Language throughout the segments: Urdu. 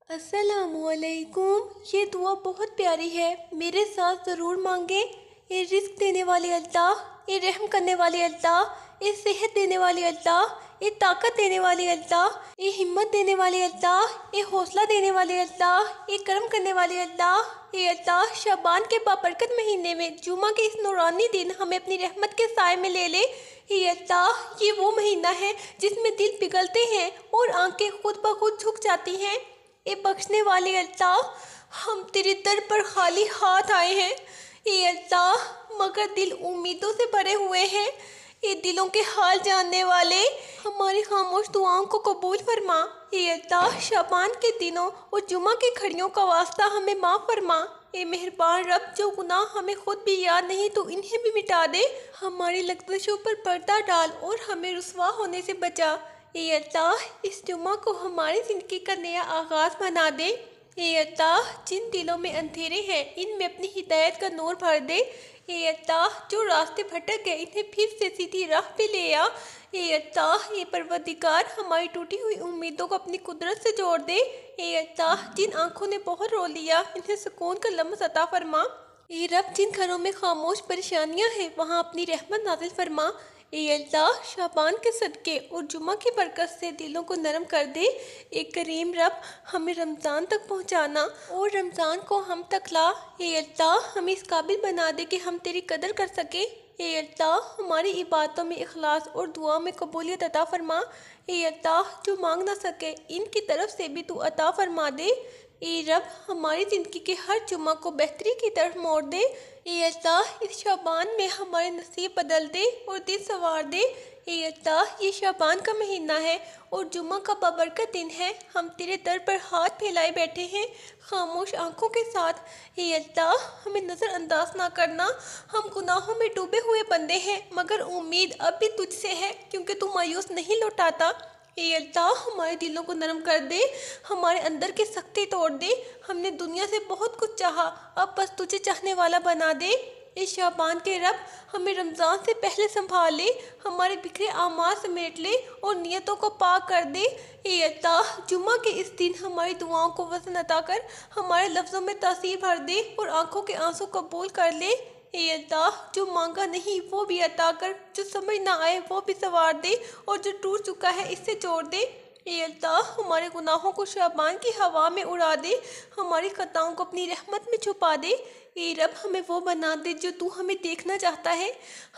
السلام علیکم۔ یہ دعا بہت پیاری ہے، میرے ساتھ ضرور مانگیں۔ اے رزق دینے والے اللہ، اے رحم کرنے والے اللہ، اے صحت دینے والے اللہ، اے طاقت دینے والے اللہ، اے ہمت دینے والے اللہ، اے حوصلہ دینے والے اللہ، اے کرم کرنے والے اللہ۔ اے اللہ، شعبان کے بابرکت مہینے میں جمعہ کے اس نورانی دن ہمیں اپنی رحمت کے سائے میں لے لے۔ اے اللہ، یہ وہ مہینہ ہے جس میں دل پگھلتے ہیں اور آنکھیں خود بخود جھک جاتی ہیں۔ اے بخشنے والے اللہ، ہم تیرے در پر خالی ہاتھ آئے ہیں۔ اے اللہ، مگر دل امیدوں سے بھرے ہوئے ہیں۔ اے دلوں کے حال جاننے والے، ہماری خاموش دعاؤں کو قبول فرما۔ اے اللہ، شعبان کے دنوں اور جمعہ کی گھڑیوں کا واسطہ ہمیں معاف فرما۔ اے مہربان رب، جو گناہ ہمیں خود بھی یاد نہیں تو انہیں بھی مٹا دے۔ ہماری لغزشوں پر پردہ ڈال اور ہمیں رسوا ہونے سے بچا۔ اے اللہ، اس جمعہ کو ہماری زندگی کا نیا آغاز بنا دے۔ اے اللہ، جن دلوں میں اندھیرے ہیں ان میں اپنی ہدایت کا نور بھر دے۔ اے اللہ، جو راستے بھٹک گئے انہیں پھر سے سیدھی راہ پہ لے آ۔ اے اللہ، اے پروردگار، ہماری ٹوٹی ہوئی امیدوں کو اپنی قدرت سے جوڑ دے۔ اے اللہ، جن آنکھوں نے بہت رو لیا انہیں سکون کا لمحہ عطا فرما۔ اے رب، جن گھروں میں خاموش پریشانیاں ہیں وہاں اپنی رحمت نازل فرما۔ اے اللہ، شعبان کے صدقے اور جمعہ کی برکت سے دلوں کو نرم کر دے۔ اے کریم رب، ہمیں رمضان تک پہنچانا اور رمضان کو ہم تک لا۔ اے اللہ، ہمیں اس قابل بنا دے کہ ہم تیری قدر کر سکیں۔ اے اللہ، ہماری عبادتوں میں اخلاص اور دعا میں قبولیت عطا فرما۔ اے اللہ، جو مانگ نہ سکے ان کی طرف سے بھی تو عطا فرما دے۔ اے رب، ہماری زندگی کے ہر جمعہ کو بہتری کی طرف موڑ دے۔ اے اللہ، اس شعبان میں ہمارے نصیب بدل دے اور دل سنوار دے۔ اے اللہ، یہ شعبان کا مہینہ ہے اور جمعہ کا بابرکت دن ہے۔ ہم تیرے در پر ہاتھ پھیلائے بیٹھے ہیں خاموش آنکھوں کے ساتھ۔ اے اللہ، ہمیں نظر انداز نہ کرنا، ہم گناہوں میں ڈوبے ہوئے بندے ہیں مگر امید اب بھی تجھ سے ہے کیونکہ تو مایوس نہیں لوٹاتا۔ اے اللہ، ہمارے دلوں کو نرم کر دے، ہمارے اندر کے سختی توڑ دے۔ ہم نے دنیا سے بہت کچھ چاہا، اب بس تجھے چاہنے والا بنا دے۔ اے شعبان کے رب، ہمیں رمضان سے پہلے سنبھال لے، ہمارے بکھرے اعمال سمیٹ لے اور نیتوں کو پاک کر دے۔ اے اللہ، جمعہ کے اس دن ہماری دعاؤں کو وزن عطا کر، ہمارے لفظوں میں تاثیر بھر دے اور آنکھوں کے آنسو قبول کر لے۔ اے اللہ، جو مانگا نہیں وہ بھی عطا کر، جو سمجھ نہ آئے وہ بھی سنوار دے اور جو ٹوٹ چکا ہے اس سے جوڑ دے۔ اے اللہ، ہمارے گناہوں کو شعبان کی ہوا میں اڑا دے، ہماری خطاؤں کو اپنی رحمت میں چھپا دے۔ اے رب، ہمیں وہ بنا دے جو تو ہمیں دیکھنا چاہتا ہے،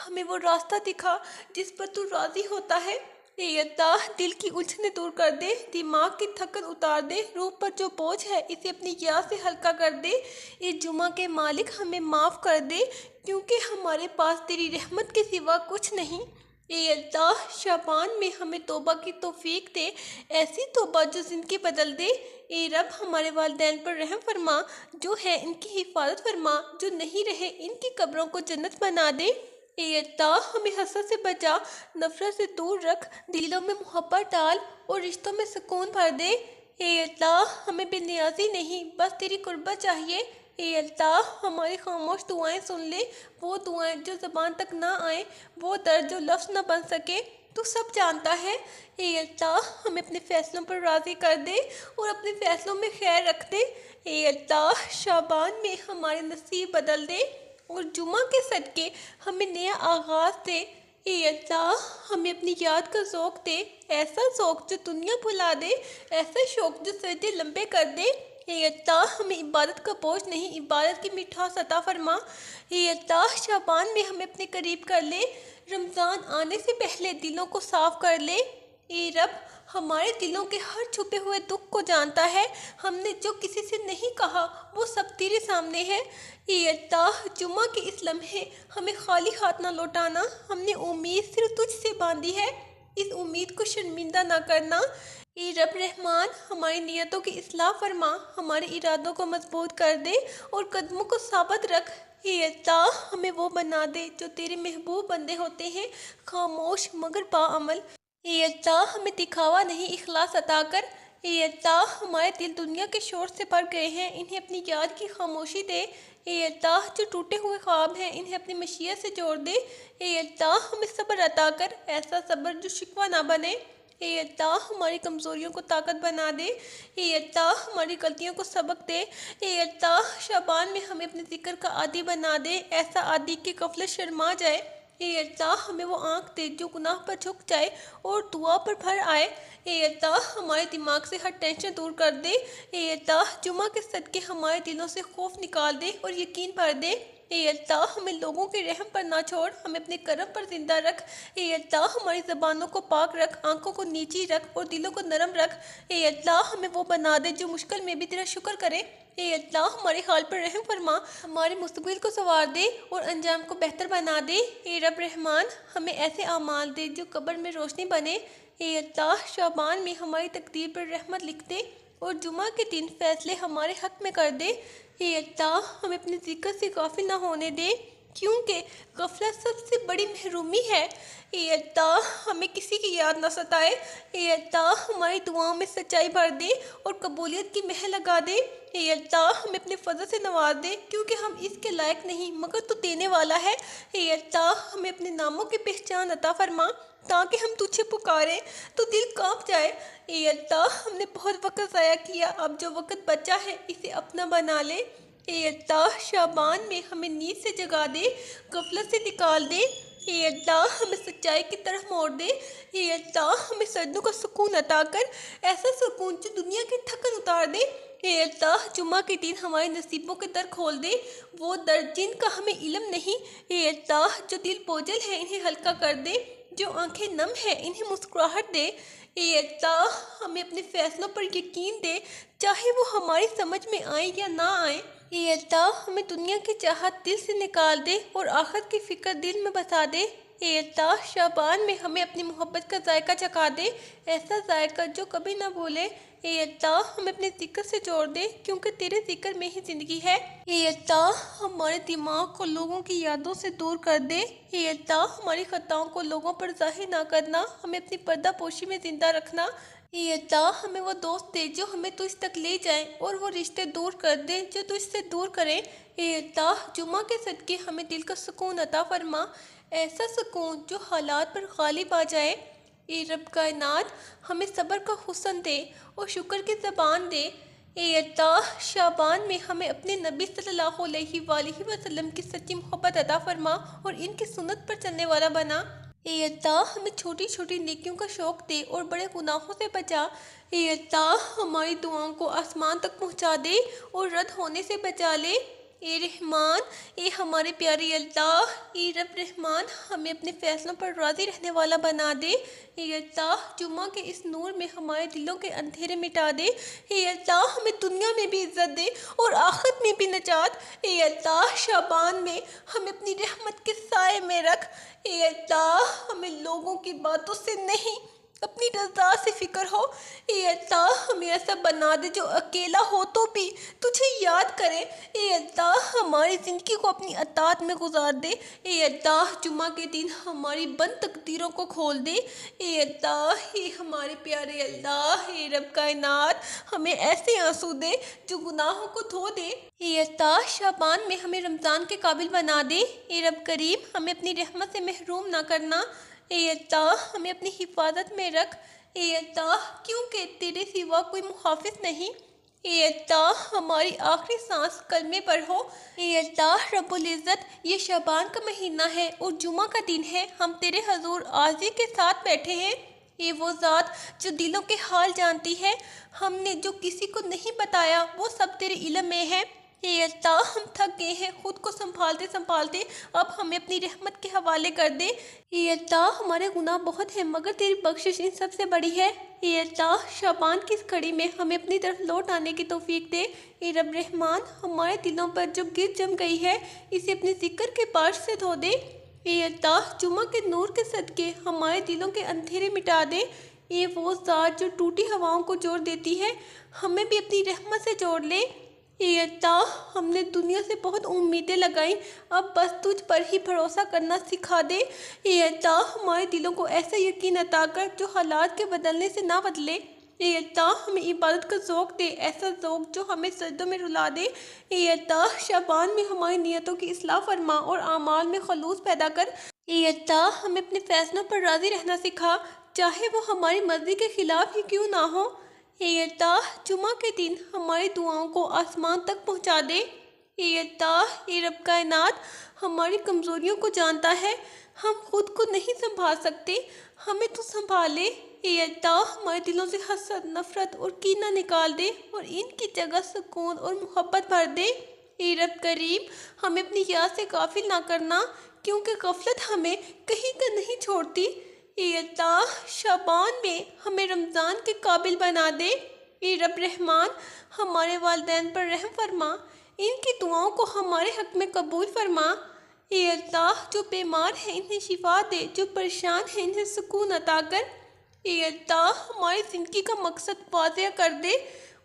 ہمیں وہ راستہ دکھا جس پر تو راضی ہوتا ہے۔ اے اللہ، دل کی الجھنیں دور کر دے، دماغ کی تھکن اتار دے، روح پر جو بوجھ ہے اسے اپنی یاد سے ہلکا کر دے۔ اے جمعہ کے مالک، ہمیں معاف کر دے کیونکہ ہمارے پاس تیری رحمت کے سوا کچھ نہیں۔ اے اللہ، شعبان میں ہمیں توبہ کی توفیق دے، ایسی توبہ جو زندگی بدل دے۔ اے رب، ہمارے والدین پر رحم فرما، جو ہے ان کی حفاظت فرما، جو نہیں رہے ان کی قبروں کو جنت بنا دے۔ اے اللہ، ہمیں حسد سے بچا، نفرت سے دور رکھ، دلوں میں محبت ڈال اور رشتوں میں سکون بھر دے۔ اے اللہ، ہمیں بے نیازی نہیں بس تیری قربت چاہیے۔ اے اللہ، ہماری خاموش دعائیں سن لے، وہ دعائیں جو زبان تک نہ آئیں، وہ درد جو لفظ نہ بن سکے، تو سب جانتا ہے۔ اے اللہ، ہمیں اپنے فیصلوں پر راضی کر دے اور اپنے فیصلوں میں خیر رکھ دے۔ اے اللہ، شعبان میں ہمارے نصیب بدل دے اور جمعہ کے صدقے ہمیں نیا آغاز دے۔ اے اللہ، ہمیں اپنی یاد کا ذوق دے، ایسا ذوق جو دنیا بھلا دے، ایسا شوق جو سجدے لمبے کر دے۔ اے اللہ، ہمیں عبادت کا بوجھ نہیں، عبادت کی مٹھاس عطا فرما۔ اے اللہ، شعبان میں ہمیں اپنے قریب کر لے، رمضان آنے سے پہلے دلوں کو صاف کر لے۔ اے رب، ہمارے دلوں کے ہر چھپے ہوئے دکھ کو جانتا ہے، ہم نے جو کسی سے نہیں کہا وہ سب تیرے سامنے ہے۔ اے اللہ، جمعہ کے اس لمحے ہمیں خالی ہاتھ نہ لوٹانا، ہم نے امید صرف تجھ سے باندھی ہے، اس امید کو شرمندہ نہ کرنا۔ اے رب رحمان، ہماری نیتوں کی اصلاح فرما، ہمارے ارادوں کو مضبوط کر دے اور قدموں کو ثابت رکھ۔ اے اللہ، ہمیں وہ بنا دے جو تیرے محبوب بندے ہوتے ہیں، خاموش مگر باعمل۔ اے اللہ، ہمیں دکھاوا نہیں اخلاص عطا کر۔ اے اللہ، ہمارے دل دنیا کے شور سے بھر گئے ہیں، انہیں اپنی یاد کی خاموشی دے۔ اے اللہ، جو ٹوٹے ہوئے خواب ہیں انہیں اپنی مشیت سے جوڑ دے۔ اے اللہ، ہمیں صبر عطا کر، ایسا صبر جو شکوہ نہ بنے۔ اے اللہ ہماری کمزوریوں کو طاقت بنا دے، اے اللہ ہماری غلطیوں کو سبق دے، اے اللہ شعبان میں ہمیں اپنے ذکر کا عادی بنا دے، ایسا عادی کہ غفلت شرما جائے، اے اللہ ہمیں وہ آنکھ دے جو گناہ پر جھک جائے اور دعا پر بھر آئے، اے اللہ ہمارے دماغ سے ہر ٹینشن دور کر دے، اے اللہ جمعہ کے صدقے ہمارے دلوں سے خوف نکال دے اور یقین بھر دے، اے اللہ ہمیں لوگوں کے رحم پر نہ چھوڑ، ہمیں اپنے کرم پر زندہ رکھ، اے اللہ ہماری زبانوں کو پاک رکھ، آنکھوں کو نیچی رکھ اور دلوں کو نرم رکھ، اے اللہ ہمیں وہ بنا دے جو مشکل میں بھی تیرا شکر کرے، اے اللہ ہمارے حال پر رحم فرما، ہمارے مستقبل کو سنوار دے اور انجام کو بہتر بنا دے، اے رب رحمان ہمیں ایسے اعمال دے جو قبر میں روشنی بنے، اے اللہ شعبان میں ہماری تقدیر پر رحمت لکھ دے اور جمعہ کے دن فیصلے ہمارے حق میں کر دے، اے اللہ ہمیں اپنے ذکر سے غافل نہ ہونے دے کیونکہ غفلت سب سے بڑی محرومی ہے، اے اللہ ہمیں کسی کی یاد نہ ستائے، اے اللہ ہماری دعاؤں میں سچائی بھر دے اور قبولیت کی مہر لگا دے، اے اللہ ہمیں اپنے فضل سے نواز دے کیونکہ ہم اس کے لائق نہیں مگر تو دینے والا ہے، اے اللہ ہمیں اپنے ناموں کی پہچان عطا فرما تاکہ ہم تجھے پکاریں تو دل کانپ جائے، اے اللہ ہم نے بہت وقت ضائع کیا، اب جو وقت بچا ہے اسے اپنا بنا لے، اے اللہ شعبان میں ہمیں نیند سے جگا دے، غفلت سے نکال دے، اے اللہ ہمیں سچائی کی طرف موڑ دے، اے اللہ ہمیں سجدوں کا سکون عطا کر، ایسا سکون جو دنیا کی تھکن اتار دے، اے اللہ جمعہ کے دن ہمارے نصیبوں کے در کھول دے، وہ در جن کا ہمیں علم نہیں، اے اللہ جو دل بوجھل ہے انہیں ہلکا کر دے، جو آنکھیں نم ہے انہیں مسکراہٹ دے، اے اللہ ہمیں اپنے فیصلوں پر یقین دے چاہے وہ ہماری سمجھ میں آئیں یا نہ آئیں، اے اللہ ہمیں دنیا کی چاہت دل سے نکال دے اور آخرت کی فکر دل میں بسا دے، اے اللہ شعبان میں ہمیں اپنی محبت کا ذائقہ چکھا دے، ایسا ذائقہ جو کبھی نہ بھولے، اے اللہ ہمیں اپنے ذکر سے جوڑ دے کیونکہ تیرے ذکر میں ہی زندگی ہے، اے اللہ ہمارے دماغ کو لوگوں کی یادوں سے دور کر دے، اے اللہ ہماری خطاؤں کو لوگوں پر ظاہر نہ کرنا، ہمیں اپنی پردہ پوشی میں زندہ رکھنا، اے اللہ ہمیں وہ دوست دے جو ہمیں تجھ تک لے جائیں اور وہ رشتے دور کر دے جو تجھ سے دور کریں، اے اللہ جمعہ کے صدقے ہمیں دل کا سکون عطا فرما، ایسا سکون جو حالات پر غالب آ جائے، اے رب کائنات ہمیں صبر کا حسن دے اور شکر کی زبان دے، اے اللہ شعبان میں ہمیں اپنے نبی صلی اللہ علیہ وآلہ وسلم کی سچی محبت عطا فرما اور ان کی سنت پر چلنے والا بنا، اے اللہ ہمیں چھوٹی چھوٹی نیکیوں کا شوق دے اور بڑے گناہوں سے بچا، اے اللہ ہماری دعاؤں کو آسمان تک پہنچا دے اور رد ہونے سے بچا لے، اے رحمان اے ہمارے پیارے اللہ، اے رب رحمان ہمیں اپنے فیصلوں پر راضی رہنے والا بنا دے، اے اللہ جمعہ کے اس نور میں ہمارے دلوں کے اندھیرے مٹا دے، اے اللہ ہمیں دنیا میں بھی عزت دے اور آخرت میں بھی نجات، اے اللہ شعبان میں ہمیں اپنی رحمت کے سائے میں رکھ، اے اللہ ہمیں لوگوں کی باتوں سے نہیں اپنی رضا سے فکر ہو، اے اللہ ہمیں ایسا بنا دے جو اکیلا ہو تو بھی تجھے یاد کرے، اے اللہ ہماری زندگی کو اپنی اطاعت میں گزار دے، اے اللہ جمعہ کے دن ہماری بند تقدیروں کو کھول دے، اے اللہ اے ہمارے پیارے اللہ، اے رب کائنات ہمیں ایسے آنسو دے جو گناہوں کو دھو دے، اے اللہ شعبان میں ہمیں رمضان کے قابل بنا دے، اے رب کریم ہمیں اپنی رحمت سے محروم نہ کرنا، اے اللہ ہمیں اپنی حفاظت میں رکھ، اے اللہ کیونکہ تیرے سوا کوئی محافظ نہیں، اے اللہ ہماری آخری سانس کلمے پر ہو، اے اللہ رب العزت یہ شعبان کا مہینہ ہے اور جمعہ کا دن ہے، ہم تیرے حضور عاجزی کے ساتھ بیٹھے ہیں، اے وہ ذات جو دلوں کے حال جانتی ہے، ہم نے جو کسی کو نہیں بتایا وہ سب تیرے علم میں ہے، اے اللہ ہم تھک گئے ہیں خود کو سنبھالتے سنبھالتے، اب ہمیں اپنی رحمت کے حوالے کر دے، اے اللہ ہمارے گناہ بہت ہیں مگر تیری بخشش ان سب سے بڑی ہے، اے اللہ شعبان کی اس گھڑی میں ہمیں اپنی طرف لوٹ آنے کی توفیق دے، اے رب رحمان ہمارے دلوں پر جو گرد جم گئی ہے اسے اپنے ذکر کے بارش سے دھو دے، اے اللہ جمعہ کے نور کے صدقے ہمارے دلوں کے اندھیرے مٹا دے، اے وہ ذات جو ٹوٹی ہواؤں کو جوڑ دیتی ہے ہمیں بھی اپنی رحمت سے جوڑ لے، اے اللہ ہم نے دنیا سے بہت امیدیں لگائیں اب بس تجھ پر ہی بھروسہ کرنا سکھا دے، اے اللہ ہمارے دلوں کو ایسا یقین عطا کر جو حالات کے بدلنے سے نہ بدلے، اے اللہ ہمیں عبادت کا ذوق دے، ایسا ذوق جو ہمیں سجدوں میں رلا دے، اے اللہ شعبان میں ہماری نیتوں کی اصلاح فرما اور اعمال میں خلوص پیدا کر، اے اللہ ہمیں اپنے فیصلوں پر راضی رہنا سکھا، چاہے وہ ہماری مرضی کے خلاف ہی کیوں نہ ہو۔ اے اللہ جمعہ کے دن ہماری دعاؤں کو آسمان تک پہنچا دے۔ اے اللہ، اے رب کائنات، ہماری کمزوریوں کو جانتا ہے، ہم خود کو نہیں سنبھال سکتے، ہمیں تو سنبھالے۔ اے اللہ ہمارے دلوں سے حسد، نفرت اور کینہ نکال دے اور ان کی جگہ سکون اور محبت بھر دے۔ اے رب کریم، ہمیں اپنی یاد سے غافل نہ کرنا، کیونکہ غفلت ہمیں کہیں کا نہیں چھوڑتی۔ اے اللہ شعبان میں ہمیں رمضان کے قابل بنا دے۔ اے رب رحمان، ہمارے والدین پر رحم فرما، ان کی دعاؤں کو ہمارے حق میں قبول فرما۔ اے اللہ جو بیمار ہیں انہیں شفا دے، جو پریشان ہیں انہیں سکون عطا کر۔ اے اللہ ہماری زندگی کا مقصد واضح کر دے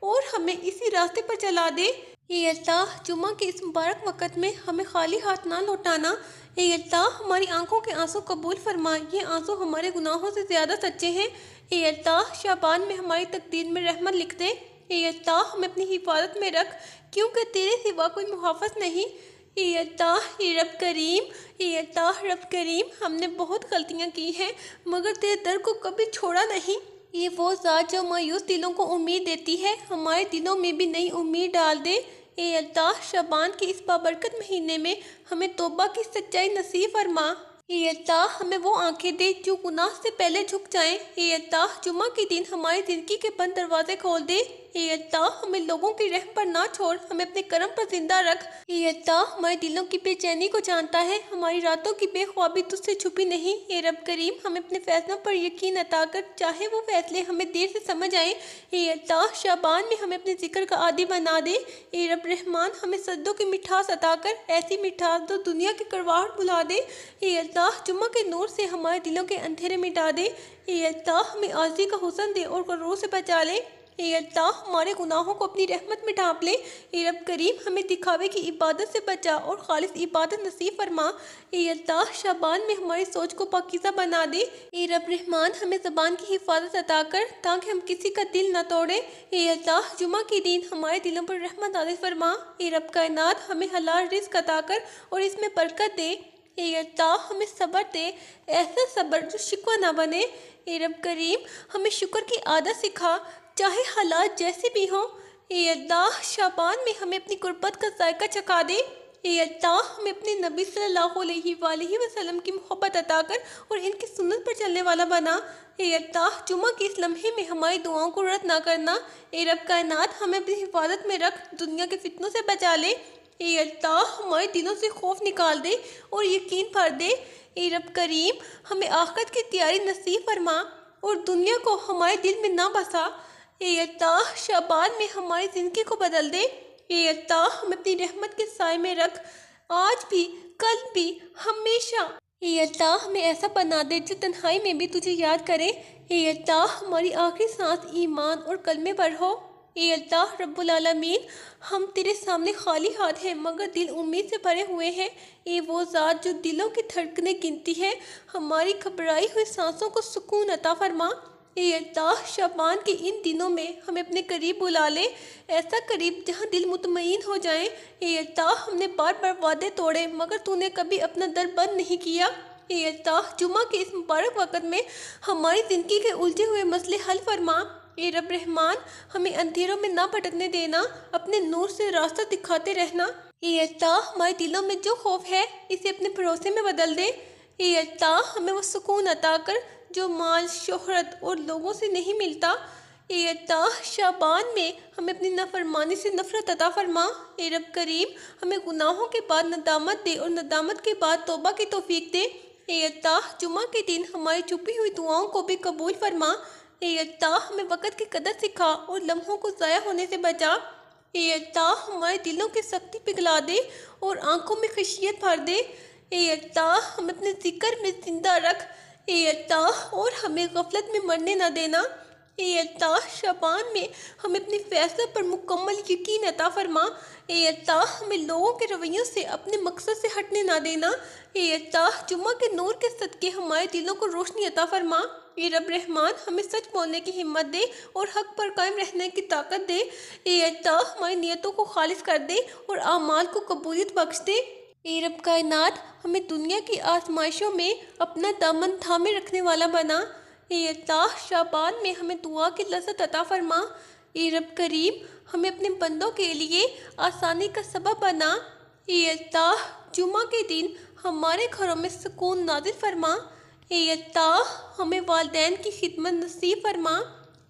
اور ہمیں اسی راستے پر چلا دے۔ اے اللہ جمعہ کے اس مبارک وقت میں ہمیں خالی ہاتھ نہ لوٹانا۔ اے اللہ ہماری آنکھوں کے آنسو قبول فرما، یہ آنسو ہمارے گناہوں سے زیادہ سچے ہیں۔ اے اللہ شعبان میں ہماری تقدیر میں رحمت لکھ دے۔ اے اللہ ہمیں اپنی حفاظت میں رکھ، کیونکہ تیرے سوا کوئی محافظ نہیں۔ اے اللہ، اے رب کریم، اے اللہ رب کریم، ہم نے بہت غلطیاں کی ہیں مگر تیرے در کو کبھی چھوڑا نہیں۔ یہ وہ ذات جو مایوس دلوں کو امید دیتی ہے، ہمارے دلوں میں بھی نئی امید ڈال دے۔ اے اللہ شعبان کے اس بابرکت مہینے میں ہمیں توبہ کی سچائی نصیب فرما۔ اے اللہ ہمیں وہ آنکھیں دے جو گناہ سے پہلے جھک جائیں۔ اے اللہ جمعہ کے دن ہماری زندگی کے بند دروازے کھول دے۔ اے اللہ ہمیں لوگوں کی رحم پر نہ چھوڑ، ہمیں اپنے کرم پر زندہ رکھ۔ اے اللہ ہمارے دلوں کی بے چینی کو جانتا ہے، ہماری راتوں کی بے خوابی تجھ سے چھپی نہیں۔ اے رب کریم ہمیں اپنے فیصلوں پر یقین عطا کر، چاہے وہ فیصلے ہمیں دیر سے سمجھ آئیں۔ اے اللہ شعبان میں ہمیں اپنے ذکر کا عادی بنا دے۔ اے رب رحمان ہمیں سجدوں کی مٹھاس عطا کر، ایسی مٹھاس جو دنیا کی کڑواہٹ بھلا دے۔ اے اللہ جمعہ کے نور سے ہمارے دلوں کے اندھیرے مٹا دے۔ اے اللہ ہمیں عاجزی کا حسن دے اور غرور سے بچا لے۔ اے اللہ ہمارے گناہوں کو اپنی رحمت میں ڈھانپ لے۔ اے رب کریم ہمیں دکھاوے کی عبادت سے بچا اور خالص عبادت نصیب فرما۔ اے اللہ شعبان میں ہماری سوچ کو پاکیزہ بنا دے۔ اے رب رحمان ہمیں زبان کی حفاظت عطا کر تاکہ ہم کسی کا دل نہ توڑیں۔ اے اللہ جمعہ کے دن ہمارے دلوں پر رحمت نازل فرما۔ اے رب کائنات ہمیں حلال رزق عطا کر اور اس میں برکت دے۔ اے اللہ ہمیں صبر دے، ایسا صبر جو شکوہ نہ بنے۔ اے رب کریم ہمیں شکر کی عادت سکھا، چاہے حالات جیسے بھی ہوں۔ اے اللہ شعبان میں ہمیں اپنی قربت کا ذائقہ چکھا دے۔ اے اللہ ہمیں اپنے نبی صلی اللہ علیہ وآلہ وسلم کی محبت عطا کر اور ان کی سنت پر چلنے والا بنا۔ اے اللہ جمعہ کے اس لمحے میں ہماری دعاؤں کو رد نہ کرنا۔ اے رب کائنات ہمیں اپنی حفاظت میں رکھ، دنیا کے فتنوں سے بچا لے۔ اے اللہ ہمارے دلوں سے خوف نکال دے اور یقین بھر دے۔ اے رب کریم ہمیں آخرت کی تیاری نصیب فرما اور دنیا کو ہمارے دل میں نہ بسا۔ اے اللہ شعبان میں ہماری زندگی کو بدل دے۔ اے اللہ ہمیں اپنی رحمت کے سائے میں رکھ، آج بھی، کل بھی، ہمیشہ۔ اے اللہ ہمیں ایسا بنا دے جو تنہائی میں بھی تجھے یاد کرے۔ اے اللہ ہماری آخری سانس ایمان اور کلمے پر ہو۔ اے اللہ رب العالمین ہم تیرے سامنے خالی ہاتھ ہیں مگر دل امید سے بھرے ہوئے ہیں۔ اے وہ ذات جو دلوں کی دھڑکنیں گنتی ہے، ہماری گھبرائی ہوئی سانسوں کو سکون عطا فرما۔ اے اللہ شعبان کے ان دنوں میں ہمیں اپنے قریب بلا لے، ایسا قریب جہاں دل مطمئن ہو جائیں۔ اے اللہ ہم نے بار بار وعدے توڑے مگر تو نے کبھی اپنا در بند نہیں کیا۔ اے اللہ جمعہ کے اس مبارک وقت میں ہماری زندگی کے الجھے ہوئے مسئلے حل فرما۔ اے رب رحمان ہمیں اندھیروں میں نہ بھٹکنے دینا، اپنے نور سے راستہ دکھاتے رہنا۔ اے اللہ ہمارے دلوں میں جو خوف ہے اسے اپنے بھروسے میں بدل دے۔ اے اللہ ہمیں وہ سکون عطا کر جو مال، شہرت اور لوگوں سے نہیں ملتا۔ اے اللہ شعبان میں ہمیں اپنی نافرمانی سے نفرت عطا فرما۔ اے رب کریم ہمیں گناہوں کے بعد ندامت دے اور ندامت کے بعد توبہ کی توفیق دے۔ اے اللہ جمعہ کے دن ہماری چھپی ہوئی دعاؤں کو بھی قبول فرما۔ اے اللہ ہمیں وقت کی قدر سکھا اور لمحوں کو ضائع ہونے سے بچا۔ اے اللہ ہمارے دلوں کی سختی پگھلا دے اور آنکھوں میں خشیت بھر دے۔ اے اللہ ہمیں اپنے ذکر میں زندہ رکھ۔ اے اللہ اور ہمیں غفلت میں مرنے نہ دینا۔ اے اللہ شعبان میں ہمیں اپنے فیصلوں پر مکمل یقین عطا فرما۔ اے اللہ ہمیں لوگوں کے رویوں سے اپنے مقصد سے ہٹنے نہ دینا۔ اے اللہ جمعہ کے نور کے صدقے ہمارے دلوں کو روشنی عطا فرما۔ اے رب رحمان ہمیں سچ بولنے کی ہمت دے اور حق پر قائم رہنے کی طاقت دے۔ اے اللہ ہماری نیتوں کو خالص کر دے اور اعمال کو قبولیت بخش دے۔ اے رب کائنات، ہمیں دنیا کی آزمائشوں میں اپنا دامن تھامے رکھنے والا بنا۔ اے اللہ، شعبان میں ہمیں دعا کی لذت عطا فرما۔ اے رب کریم، ہمیں اپنے بندوں کے لیے آسانی کا سبب بنا۔ اے اللہ، جمعہ کے دن ہمارے گھروں میں سکون نازل فرما۔ اے اللہ، ہمیں والدین کی خدمت نصیب فرما۔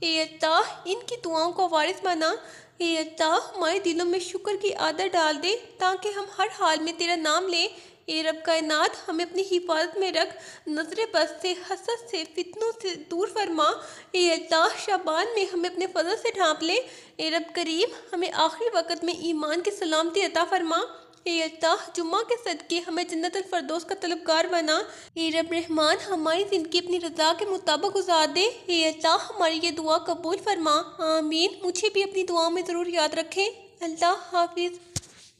اے اللہ، ان کی دعاؤں کو وارث بنا۔ اے اللہ، ہمارے دلوں میں شکر کی عادت ڈال دے تاکہ ہم ہر حال میں تیرا نام لیں۔ اے رب کائنات، ہمیں اپنی حفاظت میں رکھ، نظر بد سے، حسد سے، فتنوں سے دور فرما۔ اے اللہ، شعبان میں ہمیں اپنے فضل سے ڈھانپ لے۔ اے رب کریم، ہمیں آخری وقت میں ایمان کی سلامتی عطا فرما۔ اے اللہ، جمعہ کے صدقے ہمیں جنت الفردوس کا طلبگار بنا۔ اے رب رحمان، ہماری زندگی اپنی رضا کے مطابق گزار دے۔ اے اللہ، ہماری یہ دعا قبول فرما۔ آمین۔ مجھے بھی اپنی دعاؤں میں ضرور یاد رکھیں۔ اللہ حافظ۔